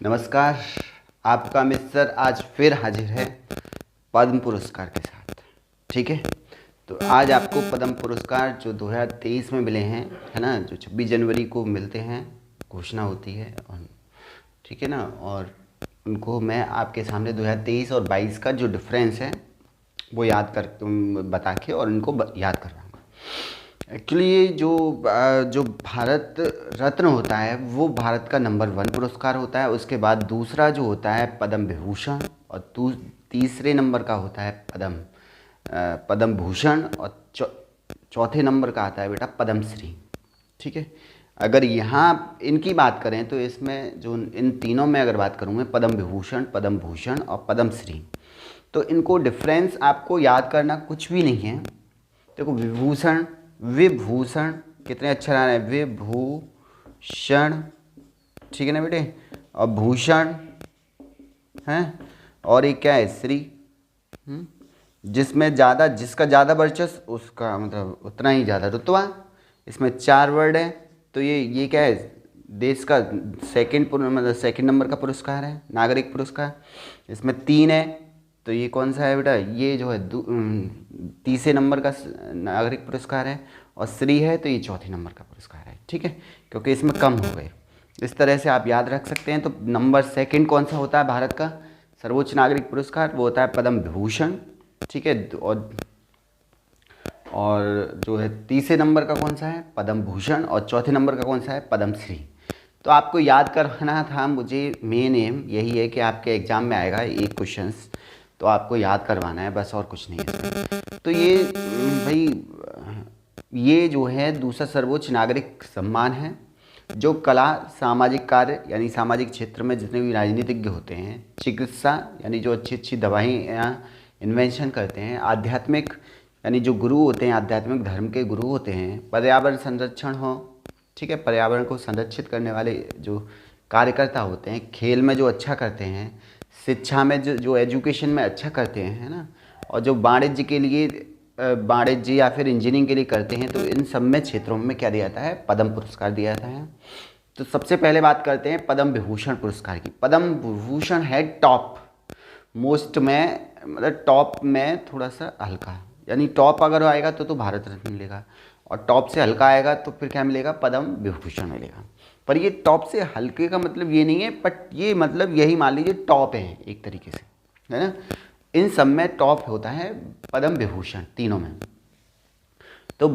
नमस्कार। आपका मिस्टर आज फिर हाजिर है पद्म पुरस्कार के साथ। ठीक है, तो आज आपको पद्म पुरस्कार जो 2023 में मिले हैं, है ना, जो 26 जनवरी को मिलते हैं, घोषणा होती है और ठीक है ना, और उनको मैं आपके सामने 2023 और 22 का जो डिफरेंस है वो याद कर बता के और इनको याद करवाऊँगा। एक्चुअली ये जो भारत रत्न होता है वो भारत का नंबर 1 पुरस्कार होता है। उसके बाद दूसरा जो होता है पद्म विभूषण, और तीसरे नंबर का होता है पद्म भूषण, और चौथे नंबर का आता है बेटा पद्म श्री। ठीक है, अगर यहाँ इनकी बात करें तो इसमें जो इन तीनों में अगर बात करूँ मैं, पद्म विभूषण, पद्म भूषण और पद्म श्री, तो इनको डिफरेंस आपको याद करना कुछ भी नहीं है। देखो, विभूषण कितने अक्षर आ रहे हैं, विभूषण, ठीक है ना बेटे, और भूषण है, और एक क्या है, श्री, जिसमें ज़्यादा, जिसका ज़्यादा वर्चस्व उसका मतलब उतना ही ज़्यादा रुतबा। इसमें 4 वर्ड है, तो ये क्या है, देश का सेकंड नंबर का पुरस्कार है, नागरिक पुरस्कार। इसमें 3 है, तो ये कौन सा है बेटा, ये जो है तीसरे नंबर का नागरिक पुरस्कार है, और श्री है तो ये चौथे नंबर का पुरस्कार है। ठीक है, क्योंकि इसमें कम हो गए। इस तरह से आप याद रख सकते हैं। तो नंबर 2 कौन सा होता है भारत का सर्वोच्च नागरिक पुरस्कार, वो होता है पद्म विभूषण। ठीक है, और जो है तीसरे नंबर का कौन सा है, पद्म भूषण, और चौथे नंबर का कौन सा है, पद्म श्री। तो आपको याद करना था, मुझे मेन एम यही है कि आपके एग्ज़ाम में आएगा एक क्वेश्चंस, तो आपको याद करवाना है बस, और कुछ नहीं है। तो ये भाई, ये जो है दूसरा सर्वोच्च नागरिक सम्मान है, जो कला, सामाजिक कार्य यानी सामाजिक क्षेत्र में जितने भी राजनीतिज्ञ होते हैं, चिकित्सा यानी जो अच्छी अच्छी दवाएं इन्वेंशन करते हैं, आध्यात्मिक यानी जो गुरु होते हैं, आध्यात्मिक धर्म के गुरु होते हैं, पर्यावरण संरक्षण हो, ठीक है, पर्यावरण को संरक्षित करने वाले जो कार्यकर्ता होते हैं, खेल में जो अच्छा करते हैं, शिक्षा में जो एजुकेशन में अच्छा करते हैं, है ना, और जो वाणिज्य या फिर इंजीनियरिंग के लिए करते हैं, तो इन सब में क्षेत्रों में क्या दिया जाता है, पद्म पुरस्कार दिया जाता है। तो सबसे पहले बात करते हैं पद्म विभूषण पुरस्कार की। पद्म विभूषण है टॉप मोस्ट में, मतलब टॉप में थोड़ा सा हल्का, यानी टॉप अगर आएगा तो भारत रत्न मिलेगा, और टॉप से हल्का आएगा तो फिर क्या मिलेगा, पद्म विभूषण मिलेगा। पर ये टॉप से हल्के का मतलब ये नहीं है, बट ये मतलब यही मान लीजिए टॉप है एक तरीके से, है ना। इन सब में टॉप होता है पद्म विभूषण तीनों में। तो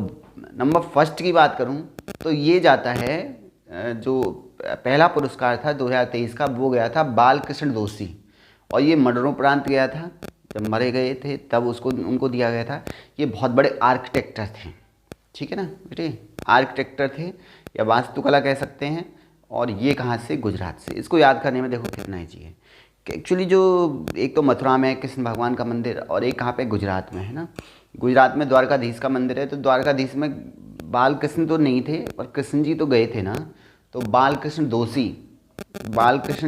नंबर 1 की बात करूं तो ये जाता है, जो पहला पुरस्कार था 2023 का, वो गया था बालकृष्ण दोषी, और ये मरणोपरांत गया था, जब मरे गए थे तब उनको दिया गया था। ये बहुत बड़े आर्किटेक्टर थे, ठीक है ना बेटे, आर्किटेक्टर थे या वास्तुकला कह सकते हैं। और ये कहाँ से, गुजरात से। इसको याद करने में देखो कितना ईजी है कि एक्चुअली जो एक तो मथुरा में है कृष्ण भगवान का मंदिर, और एक कहाँ पे, गुजरात में, है ना। गुजरात में द्वारकाधीश का मंदिर है, तो द्वारकाधीश में बालकृष्ण तो नहीं थे, पर कृष्ण जी तो गए थे ना। तो बालकृष्ण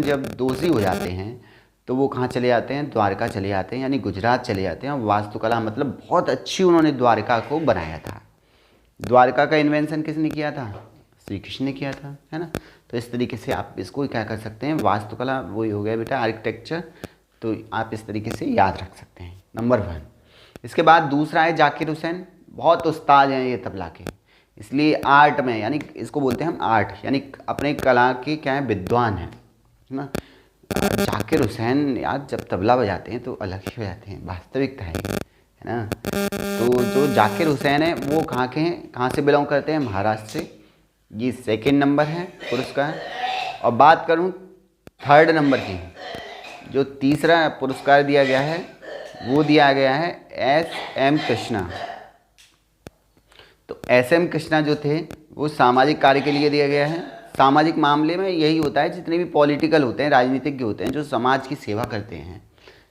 जब दोषी हो जाते हैं तो वो कहाँ चले जाते हैं, द्वारका चले जाते हैं, यानी गुजरात चले जाते हैं। वास्तुकला मतलब बहुत अच्छी उन्होंने द्वारका को बनाया था। द्वारका का इन्वेंशन किसने किया था, श्री कृष्ण ने किया था, है ना। तो इस तरीके से आप इसको क्या कर सकते हैं, वास्तुकला वही हो गया बेटा, आर्किटेक्चर, तो आप इस तरीके से याद रख सकते हैं, नंबर 1। इसके बाद दूसरा है जाकिर हुसैन, बहुत उस्ताद हैं ये तबला के, इसलिए आर्ट में, यानी इसको बोलते हैं हम आर्ट, यानी अपने कला के क्या है, विद्वान है ना। जाकिर हुसैन यार जब तबला बजाते हैं तो अलग ही हो जाते हैं, वास्तविकता है ना। तो जो जाकिर हुसैन है वो कहाँ के हैं, कहाँ से बिलोंग करते हैं, महाराष्ट्र से। ये 2nd नंबर है पुरस्कार। और बात करूँ 3rd नंबर की, जो तीसरा पुरस्कार दिया गया है वो दिया गया है SM कृष्णा। तो SM कृष्णा जो थे वो सामाजिक कार्य के लिए दिया गया है। सामाजिक मामले में यही होता है, जितने भी पॉलिटिकल होते हैं, राजनीतिज्ञ होते हैं, जो समाज की सेवा करते हैं,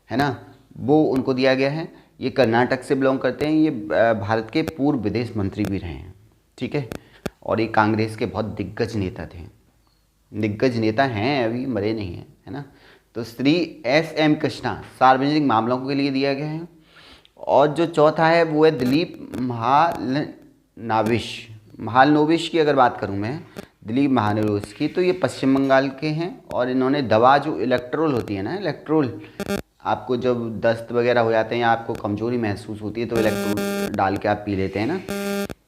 है ना, वो उनको दिया गया है। ये कर्नाटक से बिलोंग करते हैं, ये भारत के पूर्व विदेश मंत्री भी रहे हैं, ठीक है। और ये कांग्रेस के बहुत दिग्गज नेता थे, दिग्गज नेता हैं, अभी मरे नहीं हैं, है ना। तो श्री SM कृष्णा सार्वजनिक मामलों के लिए दिया गया है। और जो चौथा है वो है दिलीप महालनोबिश की अगर बात करूं मैं, दिलीप महानवलोस की, तो ये पश्चिम बंगाल के हैं। और इन्होंने दवा जो इलेक्ट्रोल होती है ना, इलेक्ट्रोल, आपको जब दस्त वगैरह हो जाते हैं या आपको कमजोरी महसूस होती है तो इलेक्ट्रोल डाल के आप पी लेते हैं ना,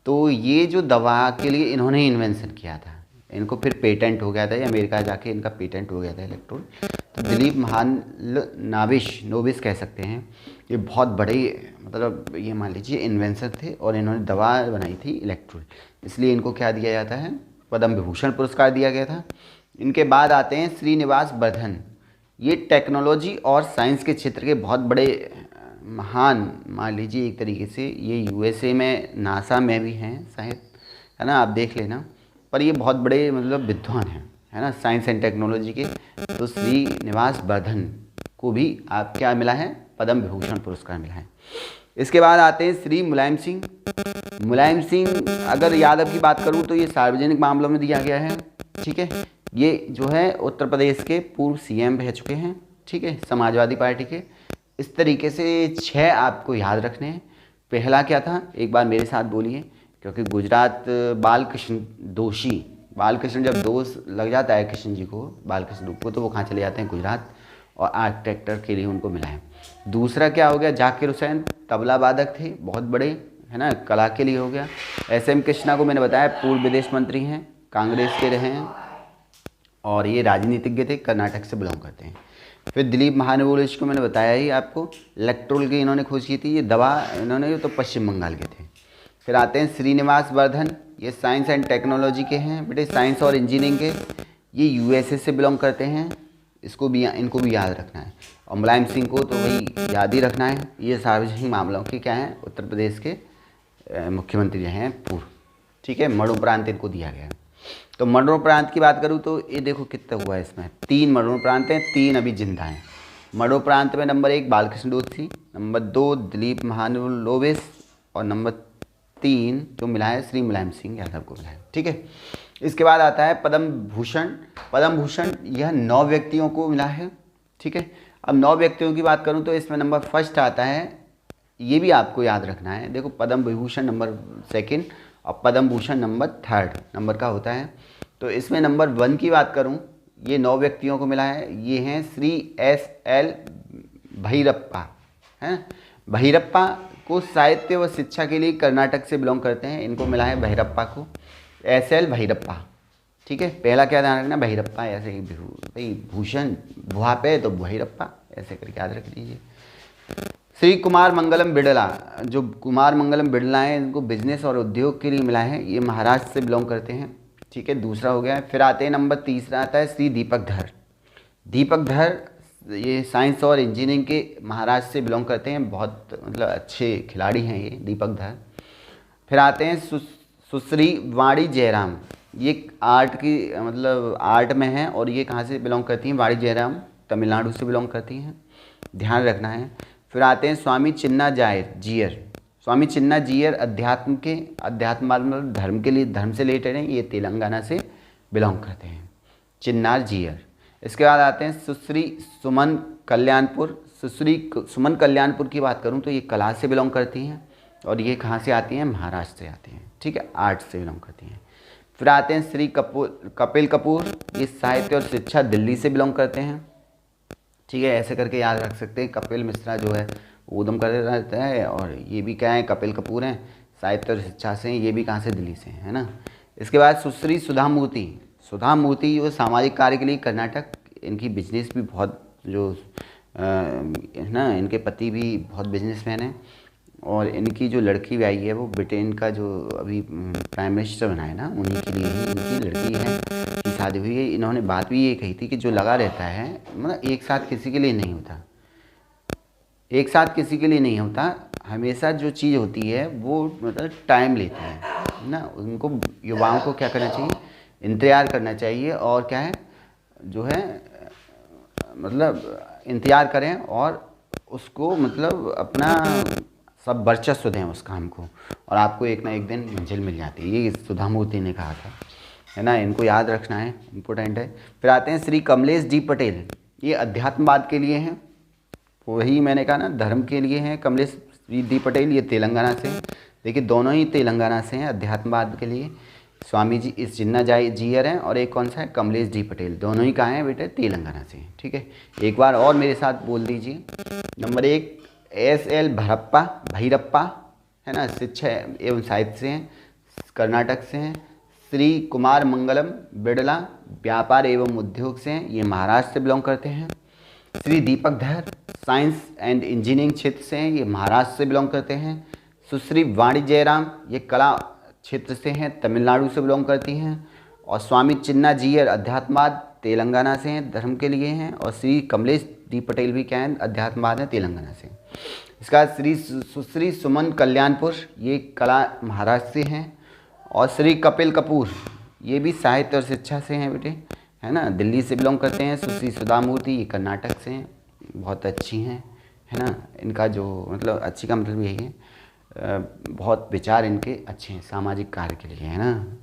तो ये जो दवा के लिए इन्होंने इन्वेंशन किया था, इनको फिर पेटेंट हो गया था, ये अमेरिका जाके इनका पेटेंट हो गया था इलेक्ट्रोल। तो दिलीप नोबिस कह सकते हैं, ये बहुत बड़े मतलब ये मान लीजिए इन्वेंशन थे और इन्होंने दवा बनाई थी इलेक्ट्रोल, इसलिए इनको क्या दिया जाता है, पद्म विभूषण पुरस्कार दिया गया था। इनके बाद आते हैं श्रीनिवास वर्धन, ये टेक्नोलॉजी और साइंस के क्षेत्र के बहुत बड़े महान, मान लीजिए एक तरीके से ये यूएसए में नासा में भी हैं शायद, है ना, आप देख लेना, पर ये बहुत बड़े मतलब विद्वान हैं, है ना, साइंस एंड टेक्नोलॉजी के। तो श्रीनिवास वर्धन को भी आप क्या मिला है, पद्म विभूषण पुरस्कार मिला है। इसके बाद आते हैं श्री मुलायम सिंह। मुलायम सिंह अगर यादव की बात करूँ तो ये सार्वजनिक मामलों में दिया गया है, ठीक है। ये जो है उत्तर प्रदेश के पूर्व सीएम रह चुके हैं, ठीक है, समाजवादी पार्टी के। इस तरीके से 6 आपको याद रखने हैं। पहला क्या था, एक बार मेरे साथ बोलिए, क्योंकि गुजरात बालकृष्ण दोषी, बालकृष्ण जब दोष लग जाता है कृष्ण जी को, बालकृष्ण को, तो वो कहाँ चले जाते हैं, गुजरात, और आर्किटेक्टर के लिए उनको मिला है। दूसरा क्या हो गया, जाकिर हुसैन, तबला वादक थे बहुत बड़े, है ना, कला के लिए हो गया। SM कृष्णा को मैंने बताया पूर्व विदेश मंत्री हैं, कांग्रेस के रहे हैं और ये राजनीतिज्ञ थे, कर्नाटक से बिलोंग करते हैं। फिर दिलीप महानवलोस को मैंने बताया ही आपको, इलेक्ट्रोल की इन्होंने खोज की थी, ये दवा इन्होंने तो पश्चिम बंगाल के थे। फिर आते हैं श्रीनिवास वर्धन, ये साइंस एंड टेक्नोलॉजी के हैं बेटे, साइंस और इंजीनियरिंग के, ये यूएसए से बिलोंग करते हैं, इनको भी याद रखना है। और मुलायम सिंह को तो वही याद ही रखना है, ये सार्वजनिक मामलों के क्या हैं, उत्तर प्रदेश के मुख्यमंत्री रहे हैं पूर्व, ठीक है। मरणोपरांत इनको दिया गया है। तो मरणोपरांत की बात करूँ तो ये देखो कितना हुआ है इसमें, 3 मरणोपरांत हैं, 3 अभी जिंदा हैं। मरणोपरांत में नंबर 1 बालकृष्ण दोषी, नंबर 2 दिलीप महानवलोस, और नंबर 3 जो मिला है श्री मुलायम सिंह यादव को मिला है, ठीक है। इसके बाद आता है पद्म भूषण। पद्म भूषण यह 9 व्यक्तियों को मिला है, ठीक है। अब 9 व्यक्तियों की बात करूं तो इसमें नंबर फर्स्ट आता है, ये भी आपको याद रखना है, देखो पद्म विभूषण नंबर 2 और पद्म भूषण नंबर 3 नंबर का होता है। तो इसमें नंबर 1 की बात करूं, ये 9 व्यक्तियों को मिला है, ये हैं श्री SL भैरप्पा, हैं। भैरप्पा को साहित्य व शिक्षा के लिए कर्नाटक से बिलोंग करते हैं, इनको मिला है भैरप्पा को, SL भैरप्पा, ठीक है। पहला क्या ध्यान रखना, भैरप्पा, ऐसे ही भाई भूषण भुआ पे तो भैरप्पा ऐसे करके याद रख लीजिए। श्री कुमार मंगलम बिड़ला, जो कुमार मंगलम बिड़ला हैं, इनको बिजनेस और उद्योग के लिए मिला है, ये महाराष्ट्र से बिलोंग करते हैं, ठीक है, दूसरा हो गया। फिर आते हैं नंबर 3 आता है श्री दीपक धर। दीपक धर ये साइंस और इंजीनियरिंग के महाराष्ट्र से बिलोंग करते हैं, बहुत मतलब अच्छे खिलाड़ी हैं ये दीपक धर। फिर आते हैं सुश्री वाणी जयराम, ये आर्ट की मतलब आर्ट में हैं और ये कहाँ से बिलोंग करती हैं, वाणी जयराम तमिलनाडु से बिलोंग करती हैं, ध्यान रखना है। फिर आते हैं स्वामी चिन्ना जियर। स्वामी चिन्ना जियर अध्यात्म मतलब धर्म के लिए, धर्म से रिलेटेड हैं, ये तेलंगाना से बिलोंग करते हैं, चिन्नार जियर। इसके बाद आते हैं सुश्री सुमन कल्याणपुर। सुश्री सुमन कल्याणपुर की बात करूं तो ये कला से बिलोंग करती हैं और ये कहाँ से आती हैं, महाराष्ट्र से आती हैं, ठीक है, आर्ट से बिलोंग करती हैं। फिर आते हैं श्री कपिल कपूर, ये साहित्य और शिक्षा दिल्ली से बिलोंग करते हैं, ठीक है, ऐसे करके याद रख सकते हैं। कपिल मिश्रा जो है वो उधम कर रहता है और ये भी क्या है, कपिल कपूर हैं, साहित्य और शिक्षा से हैं, ये भी कहाँ से, दिल्ली से हैं, है ना। इसके बाद सुश्री सुधा मूर्ति। सुधा मूर्ति जो सामाजिक कार्य के लिए कर्नाटक, इनकी बिजनेस भी बहुत जो है ना, इनके पति भी बहुत बिजनेसमैन हैं और इनकी जो लड़की भी आई है वो ब्रिटेन का जो अभी प्राइम मिनिस्टर बना है ना, उन्हीं के लिए ही इनकी लड़की है की शादी हुई है। इन्होंने बात भी ये कही थी कि जो लगा रहता है मतलब एक साथ किसी के लिए नहीं होता, एक साथ किसी के लिए नहीं होता, हमेशा जो चीज़ होती है वो मतलब टाइम लेती है ना। उनको युवाओं को क्या करना चाहिए, इंतज़ार करना चाहिए और क्या है जो है मतलब इंतज़ार करें और उसको मतलब अपना सब वर्चस्व दें उस काम को और आपको एक ना एक दिन मंजिल मिल जाती है, ये सुधा मूर्ति ने कहा था, है ना, इनको याद रखना है, इम्पोर्टेंट है। फिर आते हैं श्री कमलेश जी पटेल, ये अध्यात्मवाद के लिए हैं, वही मैंने कहा ना धर्म के लिए हैं। कमलेश जी पटेल ये तेलंगाना से, देखिए दोनों ही तेलंगाना से हैं, अध्यात्मवाद के लिए। स्वामी जी इस जिन्ना जीयर हैं, और एक कौन सा है, कमलेश डी पटेल। दोनों ही कहाँ हैं बेटे, तेलंगाना से हैं। ठीक है, एक बार और मेरे साथ बोल दीजिए। नंबर 1 SL भैरप्पा है ना, शिक्षा एवं साहित्य से हैं, कर्नाटक से हैं। श्री कुमार मंगलम बिड़ला व्यापार एवं उद्योग से हैं, ये महाराष्ट्र से बिलोंग करते हैं। श्री दीपक धर साइंस एंड इंजीनियरिंग क्षेत्र से हैं, ये महाराष्ट्र से बिलोंग करते हैं। सुश्री वाणी जयराम ये कला क्षेत्र से हैं, तमिलनाडु से बिलोंग करती हैं। और स्वामी चिन्ना जीयर अध्यात्मवाद तेलंगाना से हैं, धर्म के लिए हैं। और श्री कमलेश डी पटेल भी क्या हैं, अध्यात्मवाद हैं, तेलंगाना से। इसका बाद श्री सुश्री सुमन कल्याणपुर ये कला महाराष्ट्र से हैं। और श्री कपिल कपूर ये भी साहित्य और शिक्षा से हैं बेटे, है ना, दिल्ली से बिलोंग करते हैं। सुश्री सुधा मूर्ति ये कर्नाटक से हैं, बहुत अच्छी हैं, है ना। इनका जो मतलब अच्छी का मतलब यही है, बहुत विचार इनके अच्छे हैं, सामाजिक कार्य के लिए, है ना,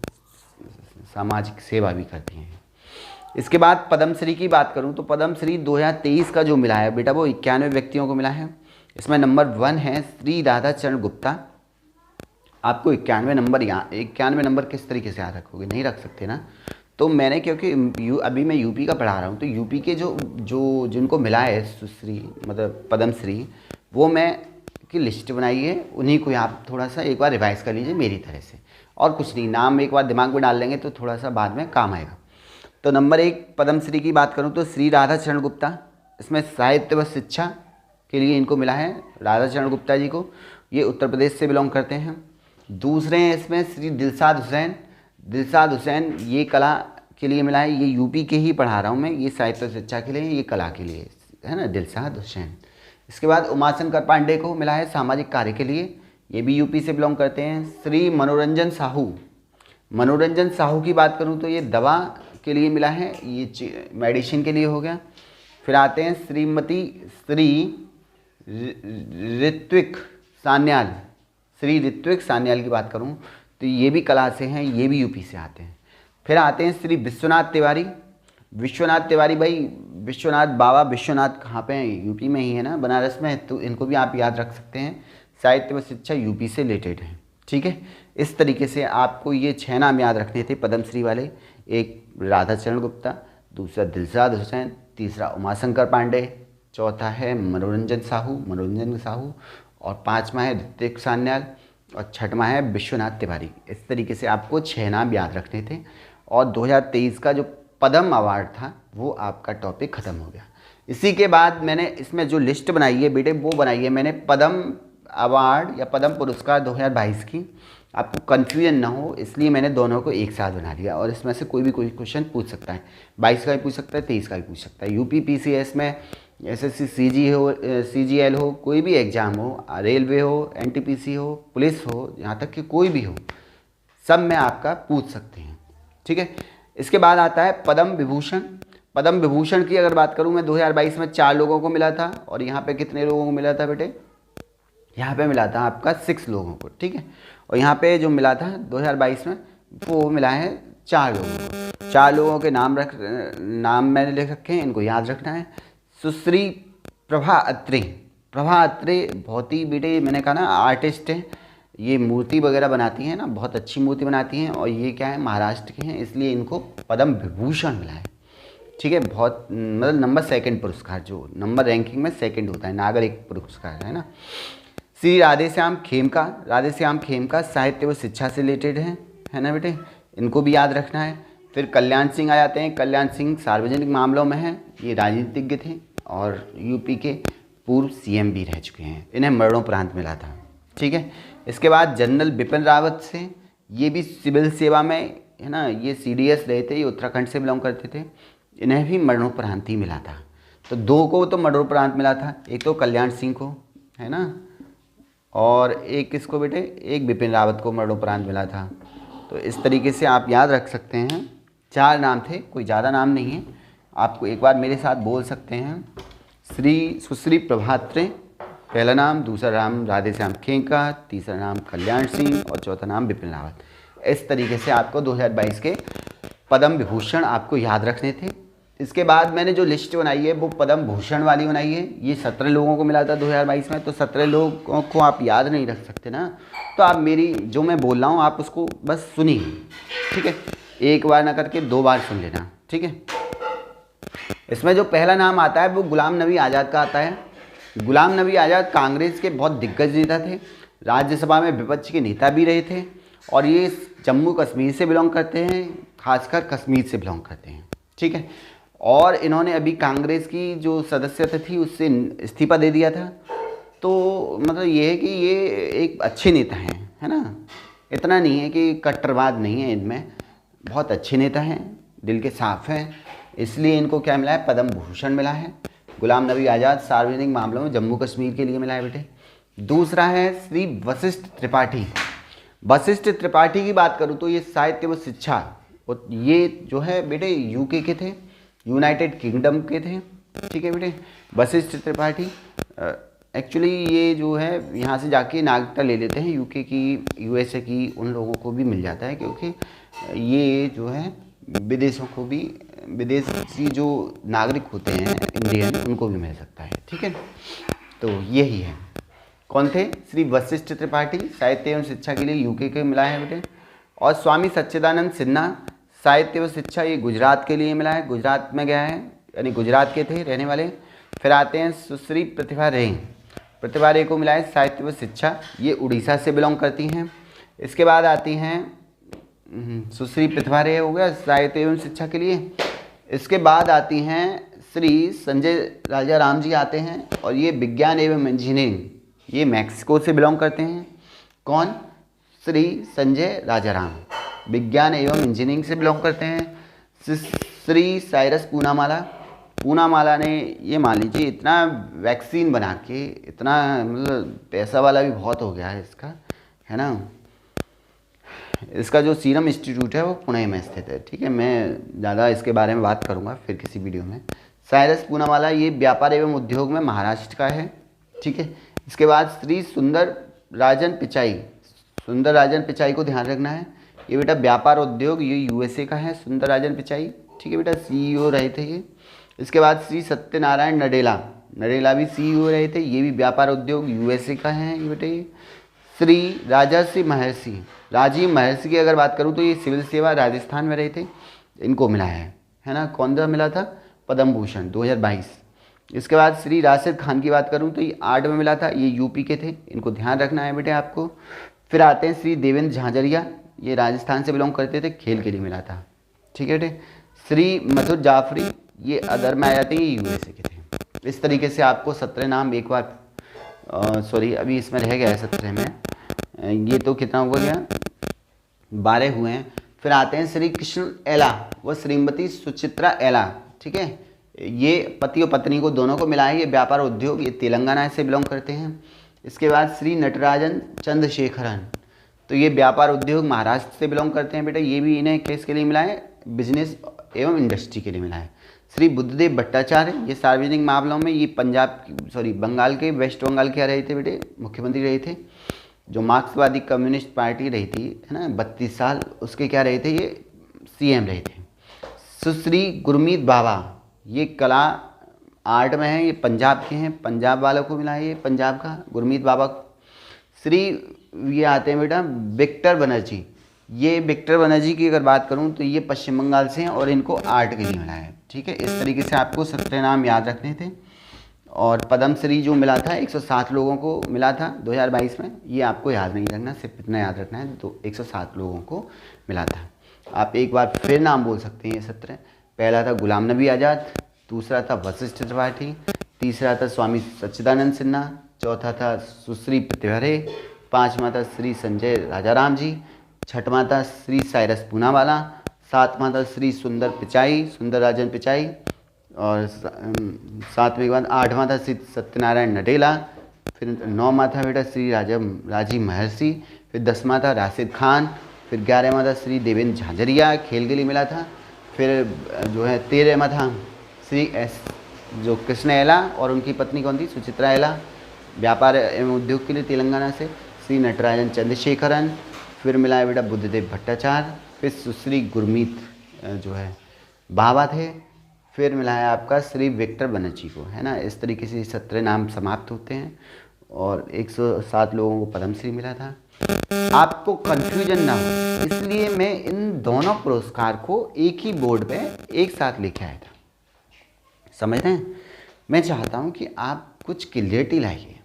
सामाजिक सेवा भी करती हैं। इसके बाद पद्मश्री की बात करूं तो पद्मश्री 2023 का जो मिला है बेटा वो 91 व्यक्तियों को मिला है। इसमें नंबर 1 है श्री राधाचरण गुप्ता। आपको 91 नंबर, यहाँ 91 नंबर किस तरीके से याद रखोगे, नहीं रख सकते ना। तो मैंने क्योंकि अभी मैं यूपी का पढ़ा रहा हूँ, तो यूपी के जो जिनको मिला है सुश्री मतलब पद्मश्री, वो मैं की लिस्ट बनाई है, उन्हीं को आप थोड़ा सा एक बार रिवाइज कर लीजिए मेरी तरह से, और कुछ नहीं, नाम एक बार दिमाग में डाल लेंगे तो थोड़ा सा बाद में काम आएगा। तो नंबर 1 पद्मश्री की बात करूँ तो श्री राधाचरण गुप्ता, इसमें साहित्य व शिक्षा के लिए इनको मिला है, राधाचरण गुप्ता जी को, ये उत्तर प्रदेश से बिलोंग करते हैं। दूसरे हैं इसमें श्री दिलशाद हुसैन ये कला के लिए मिला है, ये यूपी के ही पढ़ा रहा हूँ मैं, ये साहित्य शिक्षा के लिए, ये कला के लिए, है ना, दिलशाद हुसैन। इसके बाद उमाशंकर पांडे को मिला है सामाजिक कार्य के लिए, ये भी यूपी से बिलोंग करते हैं। श्री मनोरंजन साहू की बात करूँ तो ये दवा के लिए मिला है, ये मेडिसिन के लिए हो गया। फिर आते हैं श्रीमती श्री ऋत्विक सान्याल की बात करूं तो ये भी कला से हैं, ये भी यूपी से आते हैं। फिर आते हैं श्री विश्वनाथ तिवारी भाई, बाबा विश्वनाथ कहाँ पे हैं, यूपी में ही है ना, बनारस में, तो इनको भी आप याद रख सकते हैं, साहित्य व शिक्षा यूपी से रिलेटेड है। ठीक है, इस तरीके से आपको ये 6 नाम याद रखने थे पद्मश्री वाले। एक राधाचरण गुप्ता, दूसरा दिलशाद हुसैन, तीसरा उमाशंकर पांडे, चौथा है मनोरंजन साहू, और 5वां है ऋत्विक सान्याल, और 6वां है विश्वनाथ तिवारी। इस तरीके से आपको 6 नाम याद रखने थे। और 2023 का जो पद्म अवार्ड था वो आपका टॉपिक ख़त्म हो गया। इसी के बाद मैंने इसमें जो लिस्ट बनाई है बेटे, वो बनाई है मैंने पद्म अवार्ड या पद्म पुरस्कार 2022 की। आपको कन्फ्यूजन ना हो इसलिए मैंने दोनों को एक साथ बना लिया, और इसमें से कोई क्वेश्चन पूछ सकता है, 22 का भी पूछ सकता है, 23 का भी पूछ सकता है। यूपी PCS में SSC CGL हो, कोई भी एग्ज़ाम हो, रेलवे हो, NTPC हो, पुलिस हो, यहाँ तक कि कोई भी हो, सब में आपका पूछ सकते हैं। ठीक है, इसके बाद आता है पद्म विभूषण की अगर बात करूँ मैं 2022 में 4 लोगों को मिला था, और यहाँ पे कितने लोगों को मिला था बेटे, यहाँ पे मिला था आपका 6 लोगों को। ठीक है, और यहाँ पे जो मिला था 2022 में वो मिला है 4 लोगों को। 4 लोगों के नाम मैंने लिख रखे हैं, इनको याद रखना है। सुश्री प्रभा अत्रे बहुत ही बेटे मैंने कहा ना आर्टिस्ट है, ये मूर्ति वगैरह बनाती हैं ना, बहुत अच्छी मूर्ति बनाती हैं, और ये क्या है महाराष्ट्र के हैं, इसलिए इनको पद्म विभूषण मिला है। ठीक है, बहुत मतलब नंबर 2 पुरस्कार, जो नंबर रैंकिंग में 2 होता है, नागरिक पुरस्कार है ना। श्री राधेश्याम खेमका साहित्य व शिक्षा से रिलेटेड है ना बेटे, इनको भी याद रखना है। फिर कल्याण सिंह आ जाते हैं, कल्याण सिंह सार्वजनिक मामलों में हैं, ये राजनीतिज्ञ थे और यूपी के पूर्व CM भी रह चुके हैं, इन्हें मरणोपरांत मिला था। ठीक है, इसके बाद जनरल बिपिन रावत से, ये भी सिविल सेवा में है ना, ये CDS रहे थे, ये उत्तराखंड से बिलोंग करते थे, इन्हें भी मरणोपरांत ही मिला था। तो 2 को तो मरणोपरांत मिला था, एक तो कल्याण सिंह को है ना, और एक किसको बेटे, एक बिपिन रावत को मरणोपरांत मिला था। तो इस तरीके से आप याद रख सकते हैं, 4 नाम थे, कोई ज़्यादा नाम नहीं है, आपको एक बार मेरे साथ बोल सकते हैं। सुश्री प्रभात्रे पहला नाम, दूसरा नाम राधेश्याम खेमका, तीसरा नाम कल्याण सिंह, और चौथा नाम बिपिन रावत। इस तरीके से आपको 2022 के पद्म विभूषण आपको याद रखने थे। इसके बाद मैंने जो लिस्ट बनाई है वो पद्म भूषण वाली बनाई है। ये 17 लोगों को मिला था 2022 में। तो 17 लोगों को आप याद नहीं रख सकते ना, तो आप मेरी जो मैं बोल रहा हूँ आप उसको बस सुनिए, ठीक है। एक बार ना करके 2 बार सुन लेना, ठीक है। इसमें जो पहला नाम आता है वो गुलाम नबी आज़ाद का आता है। गुलाम नबी आज़ाद कांग्रेस के बहुत दिग्गज नेता थे, राज्यसभा में विपक्ष के नेता भी रहे थे, और ये जम्मू कश्मीर से बिलोंग करते हैं, खासकर कश्मीर से बिलोंग करते हैं, ठीक है। और इन्होंने अभी कांग्रेस की जो सदस्यता थी उससे इस्तीफा दे दिया था। तो मतलब ये है कि ये एक अच्छे नेता हैं, है ना। इतना नहीं है कि कट्टरवाद नहीं है इनमें, बहुत अच्छे नेता हैं, दिल के साफ हैं, इसलिए इनको क्या मिला है, पद्म भूषण मिला है। गुलाम नबी आज़ाद सार्वजनिक मामलों में जम्मू कश्मीर के लिए मिला है बेटे। दूसरा है श्री वशिष्ठ त्रिपाठी। वशिष्ठ त्रिपाठी की बात करूँ तो ये साहित्य व शिक्षा, और ये जो है बेटे यूके के थे, यूनाइटेड किंगडम के थे, ठीक है बेटे। वशिष्ठ त्रिपाठी एक्चुअली ये जो है यहाँ से जाके नागरिकता ले लेते हैं, यूके की, यूएसए की, उन लोगों को भी मिल जाता है, क्योंकि ये जो है विदेशों को भी, विदेशी जो नागरिक होते हैं इंडियन, उनको भी मिल सकता है, ठीक है। तो यही है। कौन थे? श्री वशिष्ठ त्रिपाठी, साहित्य एवं शिक्षा के लिए यूके के मिला है बेटे। और स्वामी सच्चिदानंद सिन्हा, साहित्य व शिक्षा, ये गुजरात के लिए मिला है, गुजरात में गया है, यानी गुजरात के थे रहने वाले। फिर आते हैं सुश्री प्रतिभा रे। प्रतिभा रे को मिला है साहित्य व शिक्षा, ये उड़ीसा से बिलोंग करती हैं। इसके बाद आती हैं सुश्री प्रतिभा रे, हो गया साहित्य एवं शिक्षा के लिए। इसके बाद आती हैं श्री संजय राजा राम जी आते हैं, और ये विज्ञान एवं इंजीनियरिंग, ये मैक्सिको से बिलोंग करते हैं। कौन? श्री संजय राजा राम, विज्ञान एवं इंजीनियरिंग से बिलोंग करते हैं। श्री साइरस पूनामाला, पूनामाला ने ये मान लीजिए इतना वैक्सीन बना के, इतना मतलब पैसा वाला भी बहुत हो गया है इसका, है ना। इसका जो सीरम इंस्टीट्यूट है वो पुणे में स्थित है, ठीक है। मैं ज़्यादा इसके बारे में बात करूँगा फिर किसी वीडियो में। साइरस पूनामाला ये व्यापार एवं उद्योग में महाराष्ट्र का है, ठीक है। इसके बाद श्री सुंदर राजन पिचाई, सुंदर राजन पिचाई को ध्यान रखना है, ये बेटा व्यापार उद्योग, ये यूएसए का है सुंदर राजन पिचाई, ठीक है बेटा, सीईओ रहे थे ये। इसके बाद श्री सत्यनारायण नडेला, नडेला भी सीईओ रहे थे, ये भी व्यापार उद्योग यूएसए का है ये बेटे। श्री राजर्षि महर्षि, राजीव महर्षि की अगर बात करूँ तो ये सिविल सेवा राजस्थान में रहे थे, इनको मिला है ना। कौन सा मिला था? पद्म भूषण 2022। इसके बाद श्री राशिद खान की बात करूँ तो ये 8 में मिला था, ये यूपी के थे, इनको ध्यान रखना है बेटे आपको। फिर आते हैं श्री देवेंद्र झाझरिया, ये राजस्थान से बिलोंग करते थे, खेल के लिए मिला था, ठीक है बेटे। श्री मथुर जाफरी, ये अदर में आ जाते हैं, ये यूएसए के थे। इस तरीके से आपको 17 नाम एक बार, सॉरी अभी इसमें रह गया है 17 में, ये तो कितना हो गया, 12 हुए हैं। फिर आते हैं श्री कृष्ण एला व श्रीमती सुचित्रा एला, ठीक है। ये पति और पत्नी को दोनों को मिला है, ये व्यापार उद्योग, ये तेलंगाना से बिलोंग करते हैं। इसके बाद श्री नटराजन चंद्रशेखरन, तो ये व्यापार उद्योग महाराष्ट्र से बिलोंग करते हैं बेटा, ये भी इन्हें किसके लिए मिला है? बिजनेस एवं इंडस्ट्री के लिए मिला है। श्री बुद्धदेव भट्टाचार्य, ये सार्वजनिक मामलों में, ये बंगाल के, वेस्ट बंगाल के रहे थे बेटे, मुख्यमंत्री रहे थे, जो मार्क्सवादी कम्युनिस्ट पार्टी रही थी, है ना, 32 साल, उसके क्या रहे थे, ये सीएम रहे थे। सुश्री गुरमीत बाबा, ये कला आर्ट में है, ये पंजाब के हैं, पंजाब वालों को मिला है ये पंजाब का, गुरमीत बाबा को। श्री ये आते हैं बेटा विक्टर बनर्जी, ये विक्टर बनर्जी की अगर बात करूं तो ये पश्चिम बंगाल से हैं, और इनको आर्ट के लिए मिला है, ठीक है। इस तरीके से आपको 17 नाम याद रखने थे। और पद्मश्री जो मिला था 107 लोगों को मिला था 2022 में, ये आपको याद नहीं रखना, सिर्फ इतना याद रखना है, तो 107 लोगों को मिला था। आप एक बार फिर नाम बोल सकते हैं ये 17। पहला था गुलाम नबी आज़ाद, दूसरा था वशिष्ठ त्रिपाठी, तीसरा था स्वामी सच्चिदानंद सिन्हा, चौथा था सुश्री प्रतिभा रे, पाँचवा था श्री संजय राजा राम जी, छठवां था श्री साइरस पूनावाला, सातवां था श्री सुंदर पिचाई, सुंदर राजन पिचाई, और सातवें के बाद 8वां था श्री सत्यनारायण नडेला, फिर 9वां था बेटा श्री राजीव महर्षि, फिर 10वां था राशिद खान, फिर 11वां था श्री देवेंद्र झाझरिया, खेल के लिए मिला था, फिर जो है 13वां था श्री जो कृष्ण एला, और उनकी पत्नी कौन थी? सुचित्रा एला, व्यापार एवं उद्योग के लिए तेलंगाना से। श्री नटराजन चंद्रशेखरन, फिर मिला है बेटा बुद्धदेव भट्टाचार्य, फिर सुश्री गुरमीत जो है बाबा थे, फिर मिला है आपका श्री विक्टर बनर्जी को, है ना। इस तरीके से 17 नाम समाप्त होते हैं और 107 लोगों को पद्मश्री मिला था। आपको कंफ्यूजन ना हो इसलिए मैं इन दोनों पुरस्कार को एक ही बोर्ड पे एक साथ लेके आया था, समझ रहे हैं। मैं चाहता हूँ कि आप कुछ क्लियरिटी लाइए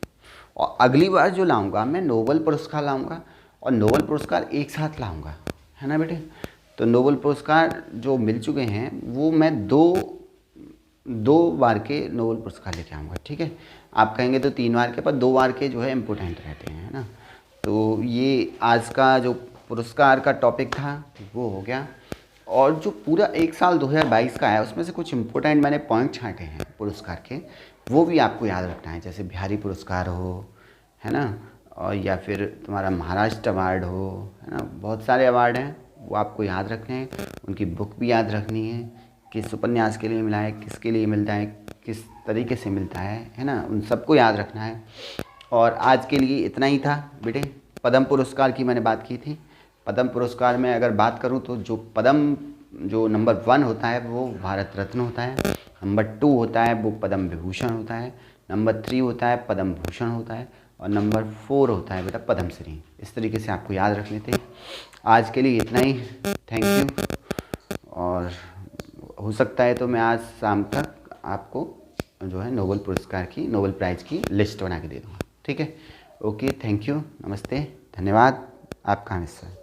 और अगली बार जो लाऊंगा मैं नोबेल पुरस्कार लाऊंगा और नोबेल पुरस्कार एक साथ लाऊंगा, है ना बेटे। तो नोबेल पुरस्कार जो मिल चुके हैं वो मैं दो बार के नोबेल पुरस्कार लेके आऊँगा, ठीक है। आप कहेंगे तो 3 बार के, पर 2 बार के जो है इम्पोर्टेंट रहते हैं, है ना। तो ये आज का जो पुरस्कार का टॉपिक था वो हो गया। और जो पूरा एक साल 2022 का है उसमें से कुछ इम्पोर्टेंट मैंने पॉइंट छांटे हैं पुरस्कार के, वो भी आपको याद रखना है। जैसे बिहारी पुरस्कार हो, है ना, और या फिर तुम्हारा महाराष्ट्र अवार्ड हो, है ना। बहुत सारे अवार्ड हैं वो आपको याद रखने हैं, उनकी बुक भी याद रखनी है, किस उपन्यास के लिए मिला है, किसके लिए मिलता है, किस तरीके से मिलता है ना, उन सबको याद रखना है। और आज के लिए इतना ही था बेटे। पद्म पुरस्कार की मैंने बात की थी। पद्म पुरस्कार में अगर बात करूं तो जो नंबर 1 होता है वो भारत रत्न होता है, नंबर 2 होता है वो पद्म विभूषण होता है, नंबर 3 होता है पद्म भूषण होता है और नंबर 4 होता है बेटा पद्मश्री। इस तरीके से आपको याद रखने थे। आज के लिए इतना ही, थैंक यू। और हो सकता है तो मैं आज शाम तक आपको जो है नोबेल पुरस्कार की, नोबेल प्राइज़ की लिस्ट बना के दे दूँगा, ठीक है। ओके, थैंक यू, नमस्ते, धन्यवाद, आपका हिस्सा।